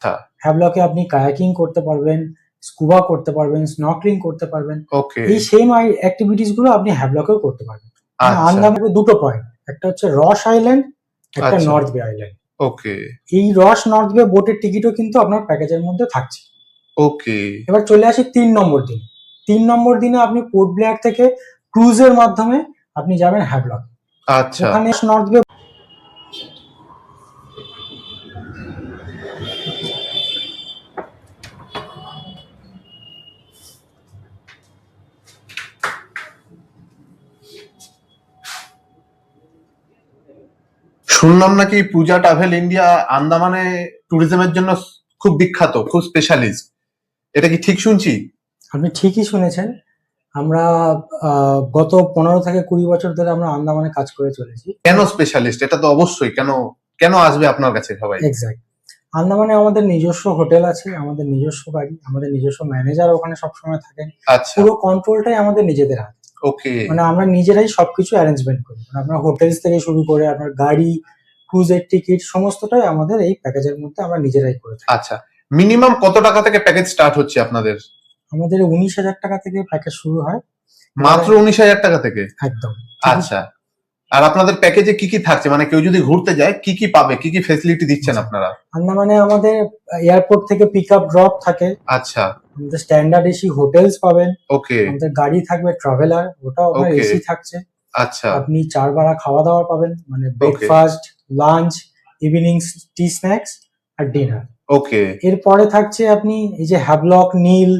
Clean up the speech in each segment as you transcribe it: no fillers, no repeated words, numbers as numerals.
আচ্ছা। হ্যাভলকে আপনি কায়াকিং করতে পারবেন, স্কুবা করতে পারবেন, স্নর্কেলিং করতে পারবেন। ওকে। এই সেম অ্যাক্টিভিটিস গুলো আপনি হ্যাভলকেও করতে পারবেন। মানে আচ্ছা। আন্দামানে দুটো পয়েন্ট, একটা হচ্ছে রস আইল্যান্ড, একটা আচ্ছা। নর্থ বে আইল্যান্ড। ওকে। এই রস নর্থ বে বোটের টিকিটও কিন্তু আপনার প্যাকেজের মধ্যে থাকছে। ওকে। এবার চলে আসি 3 নম্বর দিন। 3 নম্বর দিনে আপনি পোর্ট ব্লেয়ার থেকে ক্রুজের মাধ্যমে আপনি যাবেন হ্যাভলক। আচ্ছা। ওখানে নর্থ বে শুনলাম নাকি পূজা ট্রাভেল ইন্ডিয়া আন্দামানে ট্যুরিজমের জন্য খুব বিখ্যাত, খুব স্পেশালিস্ট। এটা কি ঠিক শুনছি? আপনি ঠিকই শুনেছেন। আমরা গত 15 থেকে 20 বছর ধরে আমরা আন্দামানে কাজ করে চলেছি। কেন স্পেশালিস্ট? এটা তো অবশ্যই। কেন কেন আসবে আপনার কাছে সবাই? এক্স্যাক্ট। আন্দামানে আমাদের নিজস্ব হোটেল আছে, আমাদের নিজস্ব গাড়ি, আমাদের নিজস্ব ম্যানেজার ওখানে সবসময় থাকেন। আচ্ছা। পুরো কন্ট্রোলটাই আমাদের নিজেদের হাতে। ওকে। মানে আমরা নিজেরাই সবকিছু অ্যারেঞ্জমেন্ট করি। মানে আপনার হোটেলস থেকে শুরু করে আপনার গাড়ি, ক্রুজের টিকিট সমস্তটাই আমাদের এই প্যাকেজের মধ্যে আমরা নিজেরাই করে থাকি। আচ্ছা। মিনিমাম কত টাকা থেকে প্যাকেজ স্টার্ট হচ্ছে আপনাদের? আমাদের 19,000 টাকা থেকে প্যাকেজ শুরু হয়। মাত্র 19,000 টাকা থেকে? একদম। আচ্ছা। আর আপনাদের প্যাকেজে কি কি থাকছে? মানে কেউ যদি ঘুরতে যায় কি কি পাবে, কি কি ফেসিলিটি দিচ্ছেন আপনারা? আন্দামানে আমাদের এয়ারপোর্ট থেকে পিক আপ ড্রপ থাকে। আচ্ছা। আমাদের স্ট্যান্ডার্ড এসি হোটেলস পাবেন। ওকে। আমাদের গাড়ি থাকবে ট্রাভেলার, ওটাও আপনার ওকে। এসি থাকছে। আচ্ছা। আপনি 4 বেলা খাওয়া দাওয়া পাবেন, মানে breakfast, lunch, evening tea snacks আর ডিনার। ওকে। এরপরে থাকছে আপনি এই যে হ্যাভলক, নীল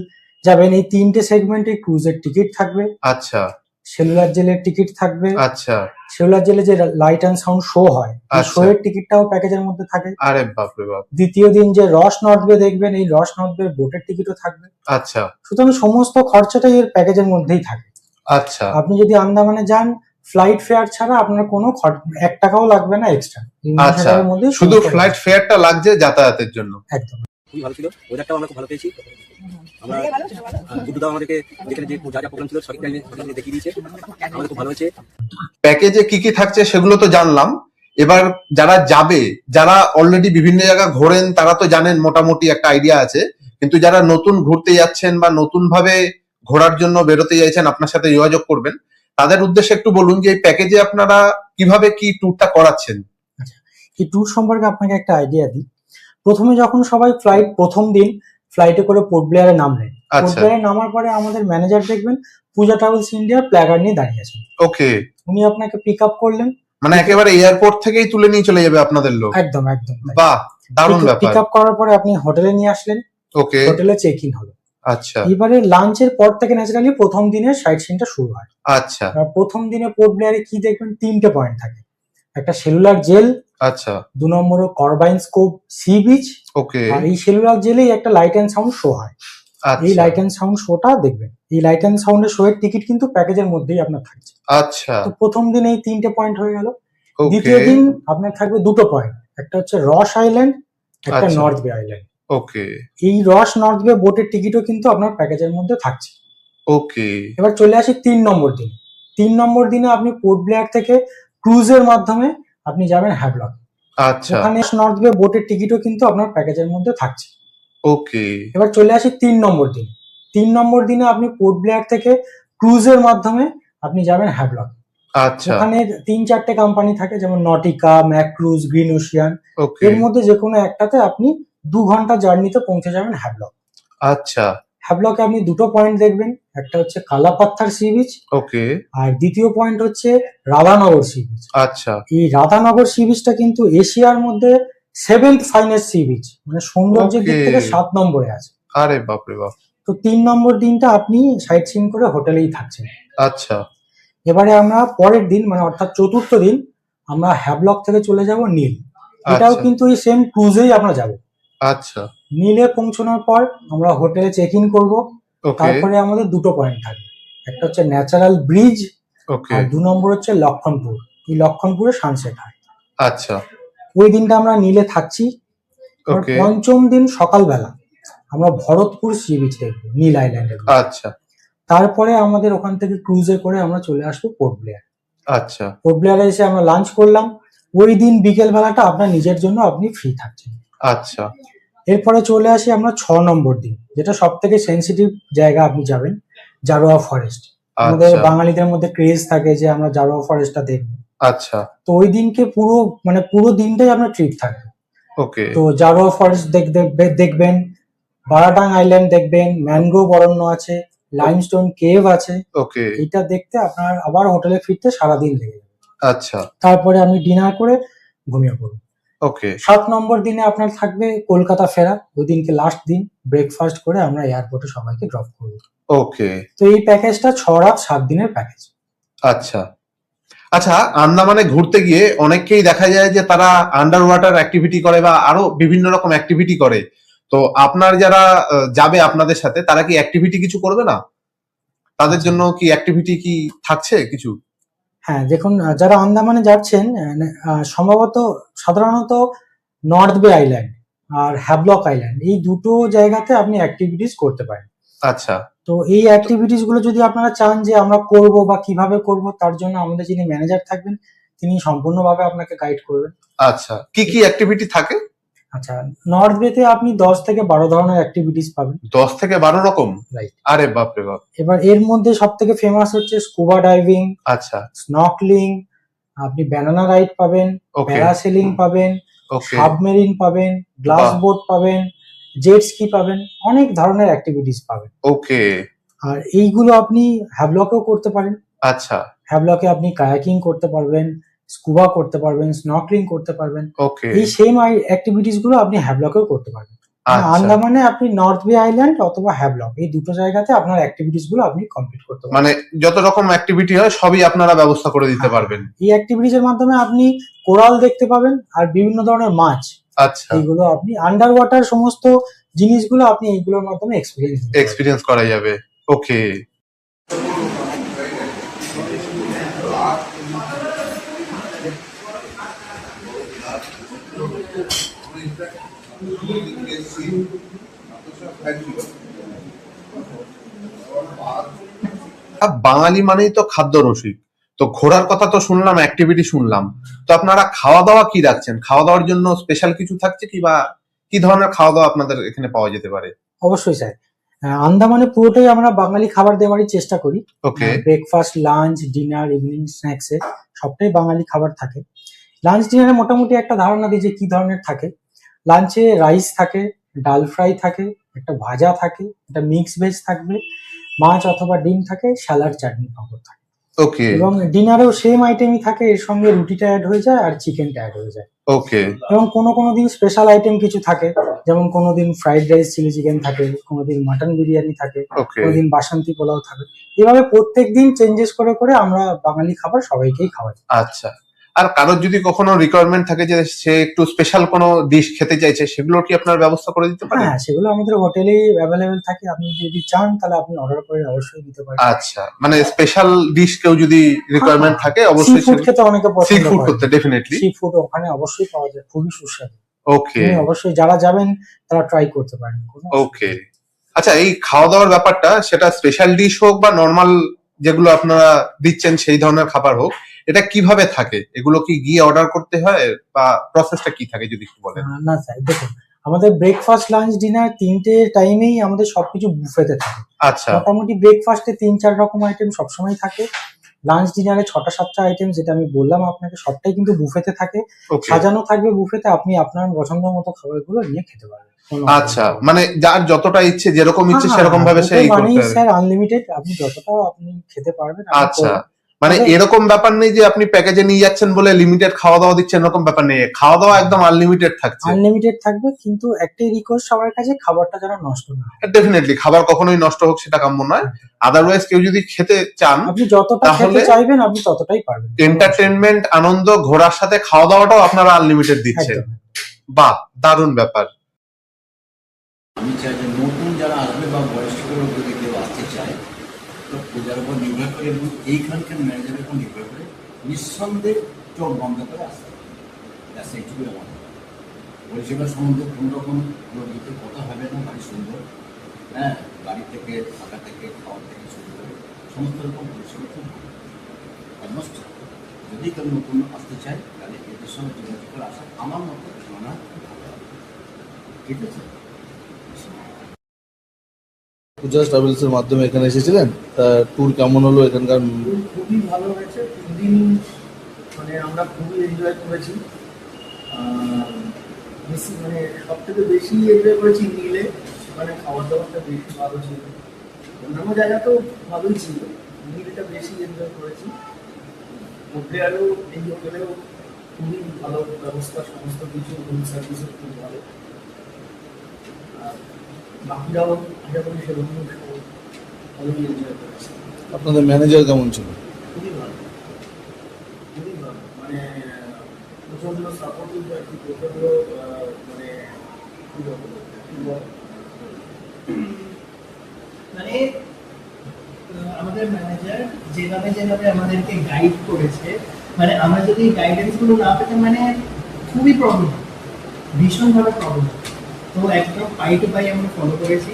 যাবেন, এই 3টে সেগমেন্টে ক্রুজের টিকিট থাকবে। আচ্ছা। সেলুলার জেলের টিকিট থাকবে। আচ্ছা। সেলুলার জেলে যে লাইট অ্যান্ড সাউন্ড শো হয়, এই আচ্ছা। শো এর টিকিটটাও প্যাকেজের মধ্যে থাকে। আরে বাপ রে বাপ। দ্বিতীয় দিন যে রস নর্থ বে দেখবেন, এই রস নর্থ বে বোটের টিকিটও থাকবে। আচ্ছা। সুতরাং সমস্ত খরচাটাই এর প্যাকেজের মধ্যেই থাকে। আচ্ছা। আপনি যদি আন্দামানে যান, ফ্লাইট ফেয়ার ছাড়া আপনার কোনো 1 টাকাও লাগবে না এক্সট্রা। আচ্ছা। শুধু ফ্লাইট ফেয়ারটা লাগছে যাতায়াতের জন্য। একদম। খুবই ভালো ছিল, ওয়েদারটাও আমরা খুব ভালো পেয়েছি। আমরা দুটোটাও আমাদেরকে যেখানে যে যা যা প্রোগ্রাম ছিল সঠিক টাইমে দেখিয়ে দিয়েছে, আমাদের খুব ভালো হয়েছে। প্যাকেজে কি কি থাকছে সেগুলো তো জানলাম। এবার যারা যাবে, যারা অলরেডি বিভিন্ন জায়গা ঘোরেন তারা তো জানেন, মোটামুটি একটা আইডিয়া আছে। কিন্তু যারা নতুন ঘুরতে যাচ্ছেন বা নতুন ভাবে ঘোরার জন্য বেরোতে চাইছেন, আপনার সাথে যোগাযোগ করবেন, তাদের উদ্দেশ্যে একটু বলুন যে এই প্যাকেজে আপনারা কিভাবে কি ট্যুরটা করাচ্ছেন। এই ট্যুর সম্পর্কে আপনাকে একটা আইডিয়া দিই। প্রথমে যখন সবাই প্রথম দিন ফ্লাইটে করে পোর্ট ব্লেয়ারে নামলেন, পোর্ট ব্লেয়ারে নামার পরে আমাদের ম্যানেজার দেখবেন পূজা ট্রাভেলস ইন্ডিয়ার প্ল্যাকার্ড নিয়ে দাঁড়িয়ে আছেন। ওকে। উনি আপনাকে পিক আপ করলেন, মানে একেবারে এয়ারপোর্ট থেকেই তুলে নিয়ে চলে যাবে আপনাদের লোক? একদম একদম। বাহ, দারুণ ব্যাপার। পিক আপ করার পরে আপনি হোটেলে নিয়ে আসলেন। ওকে। হোটেলে চেক ইন হলো। আচ্ছা। এবারে লাঞ্চের পর থেকে ন্যাচারালি প্রথম দিনের সাইট সিনটা শুরু হয়। আচ্ছা। প্রথম দিনে পোর্ট ব্লেয়ারে কি দেখবেন, 3টে পয়েন্ট থাকে। একটা সেলুলার জেল, আচ্ছা। 2 নম্বর কর্বাইন স্কোপ সি বিচ। ওকে। আর এই সেলুলার জেলেই একটা লাইট অ্যান্ড সাউন্ড শো হয়। এই লাইট অ্যান্ড সাউন্ড শোটা দেখবেন। এই লাইট অ্যান্ড সাউন্ডের শো এর টিকিট কিন্তু প্যাকেজের মধ্যেই আপনার থাকছে। আচ্ছা। তো প্রথম দিন এই 3টে পয়েন্ট হয়ে গেল। দ্বিতীয় দিন আপনার থাকবে 2টো পয়েন্ট, একটা হচ্ছে রস আইল্যান্ড, একটা নর্থ বে আইল্যান্ড। ওকে। এই রস নর্থ বে বোটের টিকিটও কিন্তু আপনার প্যাকেজের মধ্যে থাকছে। ওকে। এবার চলে আসি 3 নম্বর দিন। 3 নম্বর দিনে আপনি পোর্ট ব্লেয়ার থেকে ক্রুজের মাধ্যমে আপনি যাবেন হ্যাভলক। আচ্ছা। ওখানে নর্থ বে বোটের টিকিটও কিন্তু আপনার প্যাকেজের মধ্যে থাকছে। ওকে। এবার চলে আসি 3 নম্বর দিন। 3 নম্বর দিনে আপনি পোর্ট ব্লেয়ার থেকে ক্রুজের মাধ্যমে আপনি যাবেন হ্যাভলক। আচ্ছা। ওখানে 3-4টে কোম্পানি থাকে, যেমন নটিকা, ম্যাক্রুজ, গ্রিন ওশিয়ান। ওকে। এর মধ্যে যে কোনো একটাতে আপনি 2 ঘন্টা জার্নিতে পৌঁছে যাবেন হ্যাভলক। আচ্ছা। হ্যাভলকে আপনি 2টো পয়েন্ট দেখবেন, একটা হচ্ছে কালাপাত্থার সি বিচ, ওকে। আর দ্বিতীয় পয়েন্ট হচ্ছে রাধানগর সি বিচ। আচ্ছা। এই রাধানগর সি বিচটা কিন্তু এশিয়ার মধ্যে 7th ফাইনেস্ট সি বিচ, মানে সৌন্দর্যের দিক থেকে 7 নম্বরে আছে। আরে বাপ রে বাপ। তো 3 নম্বর দিনটা আপনি সাইট সিন করে হোটেলেই থাকছেন। আচ্ছা। এবারে আমরা পরের দিন, মানে অর্থাৎ চতুর্থ দিন, আমরা হ্যাভলক থেকে চলে যাব নীল। এটাও কিন্তু এই সেম ক্রুজেই আমরা যাব। আচ্ছা। নীলে পৌঁছানোর পর আমরা হোটেলে চেক ইন করবো। তারপরে আমাদের 2টো পয়েন্ট থাকবে, একটা হচ্ছে ন্যাচারাল ব্রিজ, আর 2 নম্বর হচ্ছে লক্ষণপুর। এই লক্ষণপুরে সানসেট হয়। আচ্ছা। ওই দিনটা আমরা নীলে থাকছি। পঞ্চম দিন সকালবেলা আমরা ভরতপুর সি বিচ দেখবো, নীল আইল্যান্ডে। আচ্ছা। তারপরে আমাদের ওখান থেকে ক্রুজে করে আমরা চলে আসবো পোর্ট ব্লেয়ার। আচ্ছা। পোর্ট ব্লেয়ারে এসে আমরা লাঞ্চ করলাম। ওই দিন বিকেল বেলাটা আপনার নিজের জন্য আপনি ফ্রি থাকছেন। আচ্ছা। এরপরে চলে আসি আমরা 6 নম্বর দিন, যেটা সব থেকে সেন্সিটিভ জায়গা আপনি যাবেন, জারোয়া ফরেস্ট। আমাদের আচ্ছা বাঙালিদের মধ্যে ক্রেজ থাকে যে আমরা জারোয়া ফরেস্টটা দেখবো। আচ্ছা। তো ওই দিনকে পুরো দিনটাই আপনার ট্রিপ থাকবে। ওকে তো জারোয়া ফরেস্ট দেখবেন, বারাটাং আইল্যান্ড দেখবেন, ম্যানগ্রোভ অরণ্য আছে, লাইমস্টোন কেভ আছে। ওকে। এটা দেখতে আপনার আবার হোটেলে ফিরতে সারাদিন লেগে যাবে। আচ্ছা তারপরে আপনি ডিনার করে ঘুমিয়ে পড়ুন। ওকে 7 নম্বর দিনে আপনার থাকবে কলকাতা ফেরা। ওই দিনকে লাস্ট দিন, ব্রেকফাস্ট করে আমরা এয়ারপোর্টে সবাইকে ড্রপ করবো। ওকে। তো এই প্যাকেজটা 6 রাত 7 দিনের প্যাকেজ। আচ্ছা আচ্ছা। আন্দামানে ঘুরতে গিয়ে অনেককেই দেখা যায় যে তারা আন্ডার ওয়াটার অ্যাক্টিভিটি করে বা আরো বিভিন্ন রকম অ্যাক্টিভিটি করে। তো আপনার যারা যাবে আপনাদের সাথে, তারা কি অ্যাক্টিভিটি কিছু করবে না? তাদের জন্য কি অ্যাক্টিভিটি কি থাকছে কিছু? হ্যাঁ দেখুন, যারা আন্দামানে যাচ্ছেন সম্ভবত সাধারণত নর্থ বে আইল্যান্ড আর হ্যাভলক আইল্যান্ড, এই দুটো জায়গাতে আপনি অ্যাক্টিভিটিস করতে পারেন। আচ্ছা তো এই অ্যাক্টিভিটিস গুলো যদি আপনারা চান যে আমরা করব বা কিভাবে করব, তার জন্য আমাদের যিনি ম্যানেজার থাকবেন তিনি সম্পূর্ণভাবে আপনাকে গাইড করবেন। আচ্ছা। কি কি অ্যাক্টিভিটি থাকে? আচ্ছা, নর্থ বেতে আপনি 10 থেকে 12 ধরনের অ্যাক্টিভিটিস পাবেন। 10 থেকে 12 রকম? রাইট। আরে বাপরে বাপ। এবার এর মধ্যে সব থেকে ফেমাস হচ্ছে স্কুবা ডাইভিং, আচ্ছা স্নর্কলিং, আপনি ব্যানানা রাইড পাবেন, ওকে প্যারাসেলিং পাবেন, ওকে সাবমেরিন পাবেন, গ্লাস বাহ। বোট পাবেন, জেট স্কি পাবেন, অনেক ধরনের অ্যাক্টিভিটিস পাবেন। ওকে আর এইগুলো আপনি হ্যাভলকেও করতে পারেন। আচ্ছা হ্যাভলকে আপনি কায়াকিং করতে পারবেন, স্কুবা করতে পারবেন, স্নর্কলিং করতে পারবেন। ওকে এই সেম অ্যাক্টিভিটিস গুলো আপনি হ্যাভলকেও করতে পারবেন। আচ্ছা আন্দামানে আপনি নর্থ বে আইল্যান্ড অথবা হ্যাভলক, এই দুটো জায়গাতে আপনার অ্যাক্টিভিটিস গুলো আপনি কমপ্লিট করতে পারবেন। মানে যত রকম অ্যাক্টিভিটি হয় সবই আপনারা ব্যবস্থা করে দিতে পারবেন? এই অ্যাক্টিভিটিস এর মাধ্যমে আপনি কোরাল দেখতে পাবেন আর বিভিন্ন ধরনের মাছ। আচ্ছা এইগুলো আপনি আন্ডার ওয়াটার সমস্ত জিনিসগুলো আপনি এইগুলোর মাধ্যমে এক্সপিরিয়েন্স করা যাবে। ওকে বাঙালি মানেই তো খাদ্য রসিক। তো ঘোরার কথা তো শুনলাম, অ্যাক্টিভিটি শুনলাম, তো আপনারা খাওয়া দাওয়া কি রাখছেন? খাওয়া দাওয়ার জন্য স্পেশাল কিছু থাকছে কি, বা কি ধরনের খাওয়া দাওয়া আপনাদের এখানে পাওয়া যেতে পারে? অবশ্যই স্যার, আন্দামানে পুরোটাই আমরা বাঙালি খাবার দেওয়ারই চেষ্টা করি। ওকে ব্রেকফাস্ট, লাঞ্চ, ডিনার, ইভিনিং স্ন্যাক্সে সবটাই বাঙালি খাবার থাকে। লাঞ্চ ডিনারে মোটামুটি একটা ধারণা দিই যে কি ধরনের থাকে। লাঞ্চে রাইস থাকে, ডাল ফ্রাই থাকে, একটা ভাজা থাকে, একটা মিক্স ভেজ থাকবে, মাছ অথবা ডিম থাকে, স্যালাড, চাটনি, পাঁপড় থাকে। ওকে এবং ডিনারেও সেম আইটেমই থাকে, এর সঙ্গে রুটিটা অ্যাড হয়ে যায় আর চিকেনটা অ্যাড হয়ে যায়। ওকে এবং কোনো দিন স্পেশাল আইটেম কিছু থাকে, যেমন কোনোদিন ফ্রাইড রাইস, চিলি চিকেন থাকে, কোনোদিন মাটন বিরিয়ানি থাকে, ওকে কোনোদিন বাসন্তী পোলাও থাকে। এভাবে প্রত্যেকদিন চেঞ্জেস করে করে আমরা বাঙালি খাবার সবাইকেই খাওয়াই। আচ্ছা। আর কারোর যদি কখনো রিকোয়ারমেন্ট থাকে যে সে একটু স্পেশাল কোনো ডিশ খেতে চাইছে, সেগুলো কি আপনার ব্যবস্থা করে দিতে পারেন? হ্যাঁ, সেগুলো আমাদের হোটেলেই অ্যাভেলেবেল থাকে। আপনি যদি চান তাহলে আপনি অর্ডার করে অবশ্যই দিতে পারেন। আচ্ছা, মানে স্পেশাল ডিশ কেউ যদি রিকোয়ারমেন্ট থাকে সি অবশ্যই ফুড খেতে অনেকে সি পছন্দ ফুড করে। করতে ডেফিনেটলি। সি ফুড ওখানে অবশ্যই পাওয়া যায়, খুবই সুস্বাদু। ওকে আপনি অবশ্যই যারা যাবেন তারা ট্রাই করতে পারেন। ওকে। আচ্ছা, এই খাওয়া দাওয়ার ব্যাপারটা, সেটা স্পেশাল ডিশ হোক বা নর্মাল যেগুলো আপনারা দিচ্ছেন সেই ধরনের খাবার হোক, এটা কিভাবে থাকে? এগুলো কি গিয়ে অর্ডার করতে হয় বা প্রসেসটা কি থাকে যদি একটু বলেন? না স্যার, দেখুন আমাদের ব্রেকফাস্ট, লাঞ্চ, ডিনার তিনটে টাইমেই আমাদের সবকিছু বুফেতে থাকে। আচ্ছা মোটামুটি ব্রেকফাস্টে 3-4 রকম আইটেম সবসময় থাকে। লাঞ্চ ডিনারে 6টা-7টা আইটেম যেটা আমি বললাম আপনাকে, সবটাই কিন্তু বুফেতে থাকে। ওকে সাজানো থাকবে বুফেতে, আপনি আপনার পছন্দ মতো খাবারগুলো নিয়ে খেতে পারবেন। আচ্ছা, মানে যার যতটা ইচ্ছে, যেরকম ইচ্ছে হ্যাঁ, সেরকম ভাবে সেই মানেই করতে হবে। স্যার আনলিমিটেড, আপনি যতটাও আপনি খেতে পারবেন। আচ্ছা, মানে তবে- এরকম ব্যাপার নেই যে আপনি প্যাকেজে নিয়ে যাচ্ছেন বলে লিমিটেড খাওয়া দাওয়া দিচ্ছেন, এরকম ব্যাপার নেই। খাওয়া দাওয়া একদম আনলিমিটেড থাকছে। আনলিমিটেড থাকবে, কিন্তু একটাই রিকোয়েস্ট সবার কাছে, খাবারটা যেন নষ্ট না হয়। ডেফিনেটলি খাবার কখনোই নষ্ট হোক সেটা কাম্য নয়। আদারওয়াইজ কেউ যদি খেতে চান, আপনি যতটা খেতে তাহলে চাইবেন আপনি ততটাই পারবেন। এন্টারটেনমেন্ট, আনন্দ, ঘোরার সাথে খাওয়া দাওয়াটাও আপনারা আনলিমিটেড দিচ্ছেন। একদম। বাহ, দারুণ ব্যাপার। আমি চাই যে নতুন যারা আসবে বা বয়স্ক লোক যদি কেউ আসতে চায়, তো পূজার উপর নির্ভর করে এবং এইখানকার ম্যানেজারের উপর নির্ভর করে নিঃসন্দেহে চোখ বন্ধ করে আসতে হবে। ব্যাস এইটুকুই আমার পরিষেবা সম্বন্ধে কোনো রকম দিতে কথা হবে না। বাড়ি সুন্দর, হ্যাঁ, বাড়ি থেকে থাকা থেকে খাওয়া থেকে শুরু করে সমস্ত রকম পরিষেবা খুব অলমোস্ট। যদি কেউ নতুন আসতে চায় তাহলে এদের সঙ্গে যোগাযোগ করে আসা আমার মতো ধারণা খুব ভালো হবে। ঠিক আছে। পূজা ট্রাভেলস এর মাধ্যমে এখানে এসেছিলেন, তা ট্যুর কেমন হলো এখানকার? খুবই ভালো হয়েছে। 3 দিন মানে আমরা খুবই এনজয় করেছি। বেশি মানে সব থেকে বেশি এনজয় করেছি নীলে। মানে খাবার দাবারটা বেশি ভালো ছিল, অন্যান্য জায়গা তো ভালোই ছিল, নীলটা বেশি এনজয় করেছি। মধ্যে আরও এই হোটেলেও খুবই ভালো ব্যবস্থা, সমস্ত কিছু রুম সার্ভিসও খুব ভালো। আর বাকিরাও আশা করি সেরকম ভালোই এনজয় করেছি। আপনাদের ম্যানেজার কেমন ছিল? খুবই ভালো, খুবই ভালো। মানে প্রচন্ড সাপোর্টিভ আর কি, প্রচন্ড মানে কি বলবো, মানে আমাদের ম্যানেজার যেভাবে যেভাবে আমাদেরকে গাইড করেছে, মানে আমরা যদি গাইডেন্স গুলো না পেতাম মানে খুবই প্রবলেম, ভীষণভাবে প্রবলেম। তো একদম পাই টু পাই আমরা ফলো করেছি,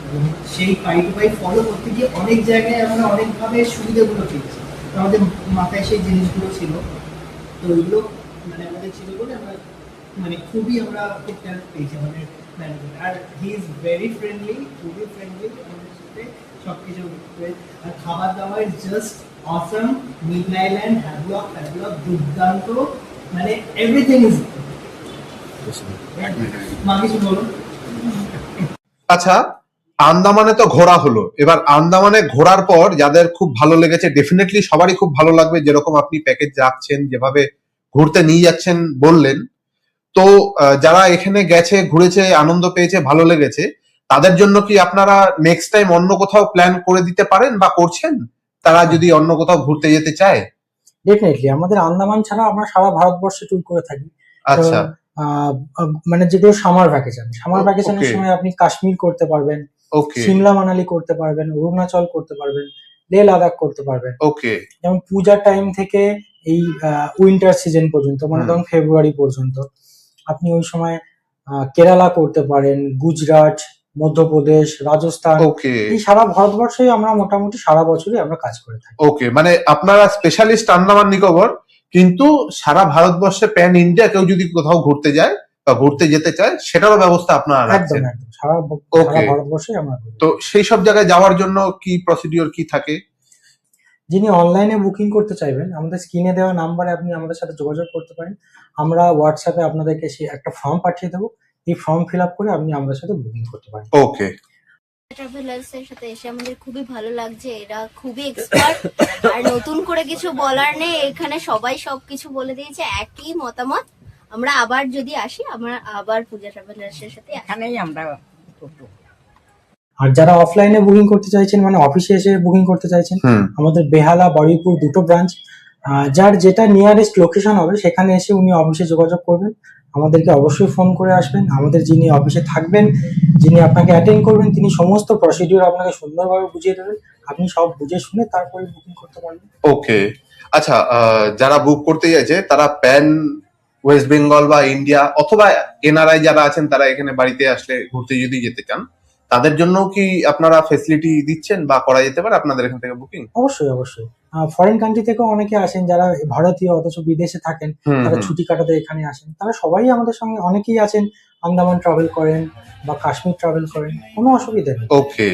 এবং সেই পাই টু পাই ফলো করতে গিয়ে অনেক জায়গায় আমরা অনেকভাবে সুবিধাগুলো পেয়েছি। তো আমাদের মাথায় সেই জিনিসগুলো ছিল, তো ওইগুলো মানে আমাদের ছিল বলে আমরা মানে খুবই আমরা খুব হেল্প পেয়েছি আমাদের ম্যানেজার। আর হি ইজ ভেরি ফ্রেন্ডলি, খুবই ফ্রেন্ডলি আমাদের সাথে সব কিছু। আর খাবার দাবার জাস্ট অসম, মিডন আইল্যান্ড, হ্যাভলক দুর্দান্ত, মানে এভরিথিং ইজ। মা কিছু বলুন। আচ্ছা, আন্দামানে তো ঘোরা হলো, এবার আন্দামানে ঘোরার পর যাদের খুব ভালো লেগেছে, ডেফিনেটলি সবারই খুব ভালো লাগবে, যেরকম আপনি প্যাকেজ রাখছেন, যেভাবে ঘুরতে নিয়ে যাচ্ছেন বললেন। তো যারা এখানে গেছে, ঘুরেছে, আনন্দ পেয়েছে, ভালো লেগেছে, তাদের জন্য কি আপনারা নেক্সট টাইম অন্য কোথাও প্ল্যান করে দিতে পারেন বা করছেন, তারা যদি অন্য কোথাও ঘুরতে যেতে চায়? ডেফিনেটলি আমাদের আন্দামান ছাড়া আমরা সারা ভারতবর্ষে ট্যুর করে থাকি। আচ্ছা, মানে যেগুলো সামার ভ্যাকেশনের Okay. সময় আপনি কাশ্মীর করতে পারবেন, ওকে সিমলা মানালি করতে পারবেন, অরুণাচল করতে পারবেন, লে লাদাখ করতে পারবেন। ওকে যেমন পূজার টাইম থেকে এই উইন্টার সিজন পর্যন্ত, মানে হুম। ধরুন ফেব্রুয়ারি পর্যন্ত আপনি ওই সময় কেরালা করতে পারেন, গুজরাট, মধ্যপ্রদেশ, রাজস্থান, ওকে এই সারা ভারতবর্ষে আমরা মোটামুটি সারা বছরই আমরা কাজ করে থাকি। ওকে মানে আপনারা স্পেশালিস্ট আন্দামান নিকোবর, কিন্তু সারা ভারতবর্ষে প্যান ইন্ডিয়া কেউ যদি কোথাও ঘুরতে যায় বা ঘুরতে যেতে চায়, সেটারও ব্যবস্থা আপনারা একদম রাখছেন। একদম সারা Okay. ভারতবর্ষে আমরা করি। তো সেই সব জায়গায় যাওয়ার জন্য কি প্রসিডিওর কি থাকে? যিনি অনলাইনে বুকিং করতে চাইবেন, আমাদের স্ক্রিনে দেওয়া নাম্বারে আপনি আমাদের সাথে যোগাযোগ করতে পারেন। আমরা হোয়াটসঅ্যাপে আপনাদেরকে সেই একটা ফর্ম পাঠিয়ে দেবো, এই ফর্ম ফিল আপ করে আপনি আমাদের সাথে বুকিং করতে পারেন। ওকে ট্রাভেলার্স এর সাথে এসে আমাদের খুবই ভালো লাগছে, এরা খুবই এক্সপার্ট। আর নতুন করে কিছু বলার নেই, এখানে সবাই সবকিছু বলে দিয়েছে, একই মতামত। আমরা আবার যদি আসি, আমরা আবার পূজা ট্রাভেলার্স এর সাথে এখানেই আমরা করবো। আর যারা অফলাইনে বুকিং করতে চাইছেন, মানে অফিসে এসে বুকিং করতে চাইছেন, হুম আমাদের বেহালা, বারুইপুর দুটো ব্রাঞ্চ। যার যেটা নিয়ারেস্ট লোকেশন হবে সেখানে এসে উনি অফিসে যোগাযোগ করবেন, আমাদেরকে অবশ্যই ফোন করে আসবেন। আমাদের যিনি অফিসে থাকবেন, যিনি আপনাকে অ্যাটেন্ড করবেন, তিনি সমস্ত প্রসিডিওর আপনাকে সুন্দরভাবে বুঝিয়ে দেবেন। আপনি সব বুঝে শুনে তারপরে বুকিং করতে পারবেন। ওকে আচ্ছা, যারা বুক করতে চাইছে তারা প্যান ওয়েস্ট বেঙ্গল বা ইন্ডিয়া অথবা এনআরআই যারা আছেন, তারা এখানে বাড়িতে আসলে ঘুরতে যদি যেতে চান, তাদের জন্য কি আপনারা ফেসিলিটি দিচ্ছেন বা করা যেতে পারে আপনাদের এখান থেকে বুকিং? অবশ্যই অবশ্যই ফরেন কান্ট্রি থেকেও অনেকে আসেন, যারা ভারতীয় অথচ বিদেশে থাকেন, তারা ছুটি কাটাতে এখানে আসেন। তারা সবাই আমাদের সঙ্গে, অনেকেই আছেন আন্দামান ট্রাভেল করেন বা কাশ্মীর ট্রাভেল করেন, কোনো অসুবিধা নেই। ওকে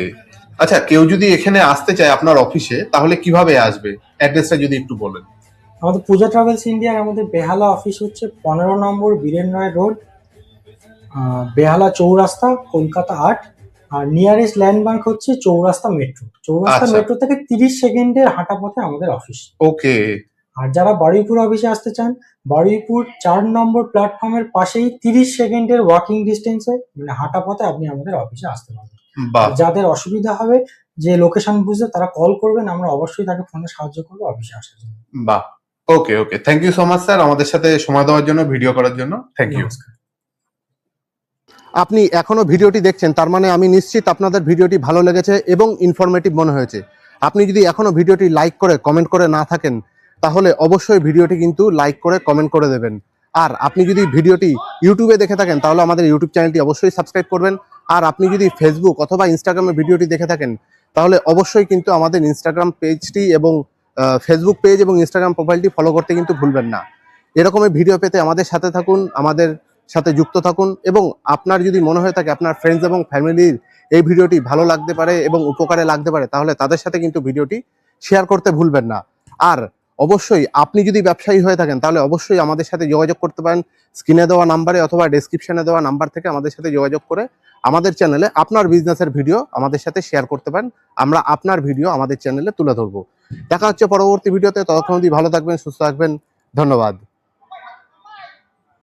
আচ্ছা, কেউ যদি এখানে আসতে চায় আপনার অফিসে, তাহলে কিভাবে আসবে? অ্যাড্রেসটা যদি একটু বলেন। আমাদের পূজা ট্রাভেলস ইন্ডিয়ার আমাদের বেহালা অফিস হচ্ছে 15 নম্বর বীরেন রায় রোড, বেহালা চৌরাস্তা, কলকাতা 8। আর নিয়ারেস্ট ল্যান্ডমার্ক হচ্ছে চৌরাস্তা মেট্রো। চৌরাস্তা আচ্ছা। মেট্রো থেকে 30 সেকেন্ডের হাঁটা পথে আমাদের অফিস। ওকে আর যারা বারুইপুর অফিসে আসতে চান, বারুইপুর 4 নম্বর প্ল্যাটফর্মের পাশেই 30 সেকেন্ডের ওয়াকিং ডিস্টেন্সে, মানে হাঁটা পথে আপনি আমাদের অফিসে আসতে পারবেন। বাহ আর যাদের অসুবিধা হবে যে লোকেশন বুঝতে, তারা কল করবেন, আমরা অবশ্যই তাকে ফোনে সাহায্য করবো অফিসে আসার জন্য। বাহ okay okay thank you so much sir, আমাদের সাথে সময় দেওয়ার জন্য, ভিডিও করার জন্য। Thank you. নমস্কার। আপনি এখনো ভিডিওটি দেখছেন, তার মানে আমি নিশ্চিত আপনাদের ভিডিওটি ভালো লেগেছে এবং ইনফরমেটিভ মনে হয়েছে। আপনি যদি এখনো ভিডিওটি লাইক করে কমেন্ট করে না থাকেন, তাহলে অবশ্যই ভিডিওটি কিন্তু লাইক করে কমেন্ট করে দেবেন। আর আপনি যদি ভিডিওটি ইউটিউবে দেখে থাকেন, তাহলে আমাদের ইউটিউব চ্যানেলটি অবশ্যই সাবস্ক্রাইব করবেন। আর আপনি যদি ফেসবুক অথবা ইনস্টাগ্রামে ভিডিওটি দেখে থাকেন, তাহলে অবশ্যই কিন্তু আমাদের ইনস্টাগ্রাম পেজটি এবং ফেসবুক পেজ এবং ইনস্টাগ্রাম প্রোফাইলটি ফলো করতে কিন্তু ভুলবেন না। এরকমের ভিডিও পেতে আমাদের সাথে থাকুন, আমাদের সাথে যুক্ত থাকুন, এবং আপনার যদি মনে হয়ে থাকে আপনার ফ্রেন্ডস এবং ফ্যামিলির এই ভিডিওটি ভালো লাগতে পারে এবং উপকারে লাগতে পারে, তাহলে তাদের সাথে কিন্তু ভিডিওটি শেয়ার করতে ভুলবেন না। আর অবশ্যই আপনি যদি ব্যবসায়ী হয়ে থাকেন তাহলে অবশ্যই আমাদের সাথে যোগাযোগ করতে পারেন স্ক্রিনে দেওয়া নাম্বারে অথবা ডেসক্রিপশনে দেওয়া নাম্বার থেকে আমাদের সাথে যোগাযোগ করে আমাদের চ্যানেলে আপনার বিজনেসের ভিডিও আমাদের সাথে শেয়ার করতে পারেন। আমরা আপনার ভিডিও আমাদের চ্যানেলে তুলে ধরবো। দেখা হচ্ছে পরবর্তী ভিডিওতে, ততক্ষণ অবধি ভালো থাকবেন, সুস্থ থাকবেন, ধন্যবাদ।